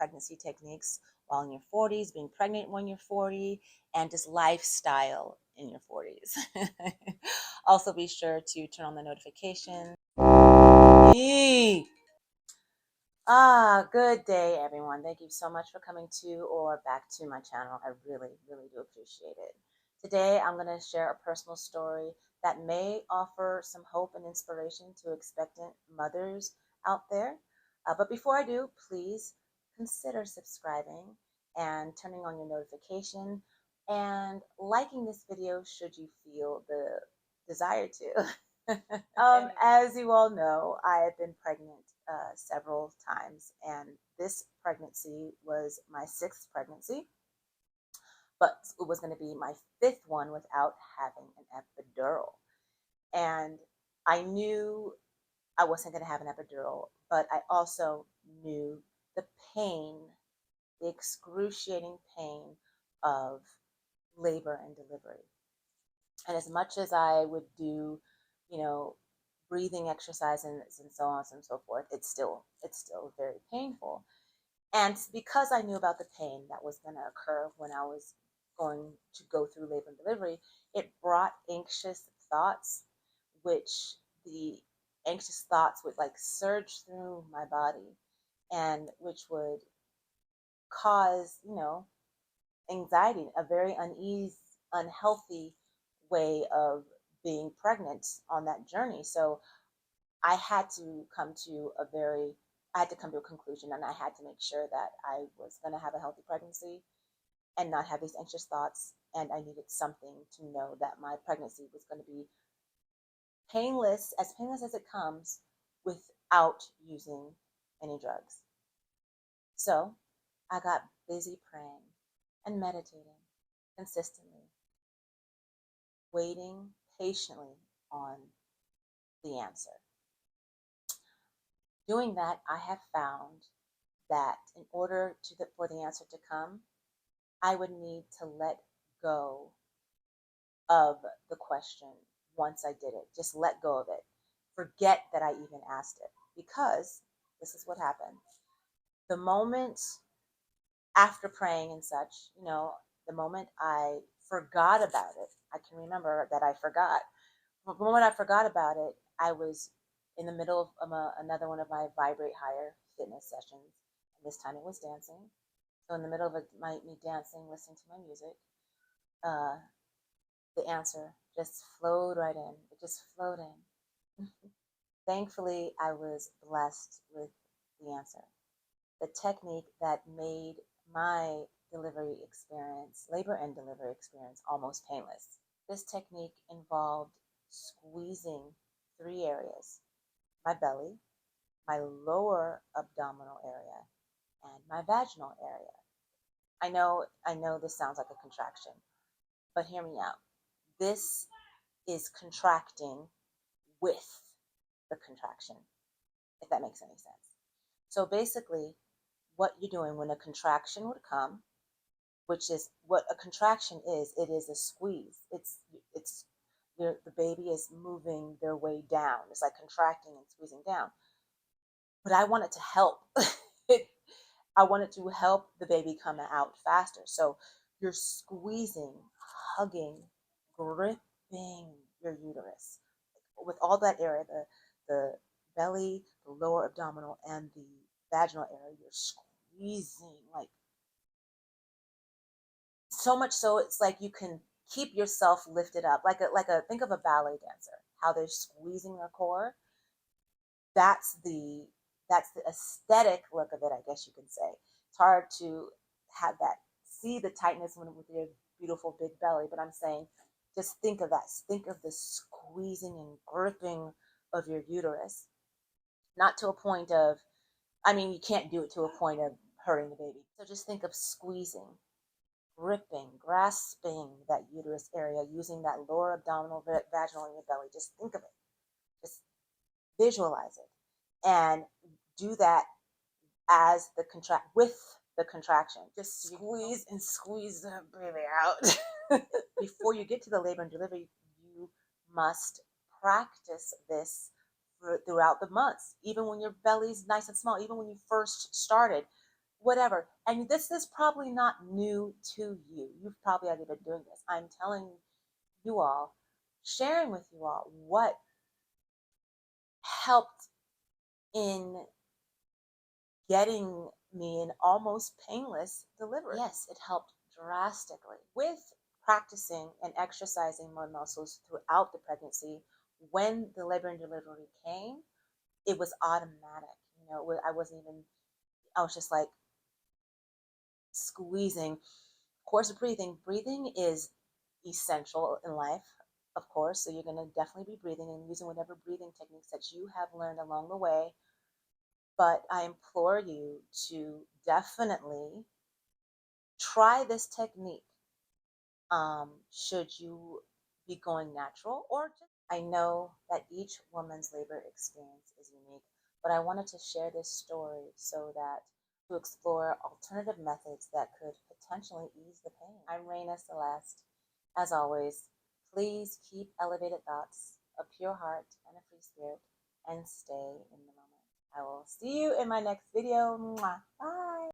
pregnancy techniques while in your 40s, being pregnant when you're 40, and just lifestyle in your 40s. Also, be sure to turn on the notification. Good day, everyone. Thank you so much for coming to or back to my channel. I really, really do appreciate it. Today, I'm going to share a personal story that may offer some hope and inspiration to expectant mothers out there. But before I do, please consider subscribing and turning on your notification and liking this video should you feel the desire to. As you all know, I have been pregnant several times, and this pregnancy was my 6th pregnancy, but it was going to be my 5th one without having an epidural. And I knew I wasn't going to have an epidural, but I also knew the pain, the excruciating pain of labor and delivery. And as much as I would do, breathing exercises and so on and so forth, it's still very painful. And because I knew about the pain that was going to occur when I was going to go through labor and delivery, it brought anxious thoughts, which the anxious thoughts would like surge through my body, and which would cause, anxiety, a very unhealthy way of being pregnant on that journey. So I had to come to a conclusion, and I had to make sure that I was going to have a healthy pregnancy and not have these anxious thoughts. And I needed something to know that my pregnancy was going to be painless as it comes, without using any drugs. So I got busy praying and meditating consistently, waiting patiently on the answer. Doing that, I have found that in order for the answer to come, I would need to let go of the question once I did it. Just let go of it. Forget that I even asked it. Because this is what happened. The moment after praying and such, the moment I forgot about it, I can remember that I forgot. The moment I forgot about it, I was in the middle of another one of my Vibrate Higher fitness sessions. And this time it was dancing. So in the middle of me dancing, listening to my music, the answer just flowed right in. It just flowed in. Thankfully, I was blessed with the answer. The technique that made my labor and delivery experience, almost painless. This technique involved squeezing 3 areas: my belly, my lower abdominal area, and my vaginal area. I know this sounds like a contraction, but hear me out. This is contracting with the contraction, if that makes any sense. So basically, what you're doing when a contraction would come, which is what a contraction is, it is a squeeze. The baby is moving their way down. It's like contracting and squeezing down. But I want it to help. I wanted to help the baby come out faster. So you're squeezing, hugging, gripping your uterus with all that area, the belly, the lower abdominal, and the vaginal area. You're squeezing like so much so it's like you can keep yourself lifted up, like a think of a ballet dancer, how they're squeezing their core. That's the aesthetic look of it, I guess you can say. It's hard to see the tightness with your beautiful big belly, but I'm saying just think of that. Think of the squeezing and gripping of your uterus. Not to a point of, you can't do it to a point of hurting the baby. So just think of squeezing, gripping, grasping that uterus area, using that lower abdominal, vaginal in your belly. Just think of it. Just visualize it. And do that with the contraction. Just squeeze and squeeze the baby out. Before you get to the labor and delivery, you must practice this throughout the months. Even when your belly's nice and small, even when you first started, whatever. And this is probably not new to you. You've probably already been doing this. I'm telling you all, sharing with you all what helped in getting me an almost painless delivery. Yes, it helped drastically. With practicing and exercising my muscles throughout the pregnancy, when the labor and delivery came, it was automatic. You know, I wasn't even, I was just like squeezing. Of course, breathing. Breathing is essential in life, of course. So you're going to definitely be breathing and using whatever breathing techniques that you have learned along the way. But I implore you to definitely try this technique. Should you be going natural or just, I know that each woman's labor experience is unique, but I wanted to share this story so that to explore alternative methods that could potentially ease the pain. I'm Raina Celeste. As always, please keep elevated thoughts, a pure heart, and a free spirit, and stay in the moment. I will see you in my next video. Mwah. Bye.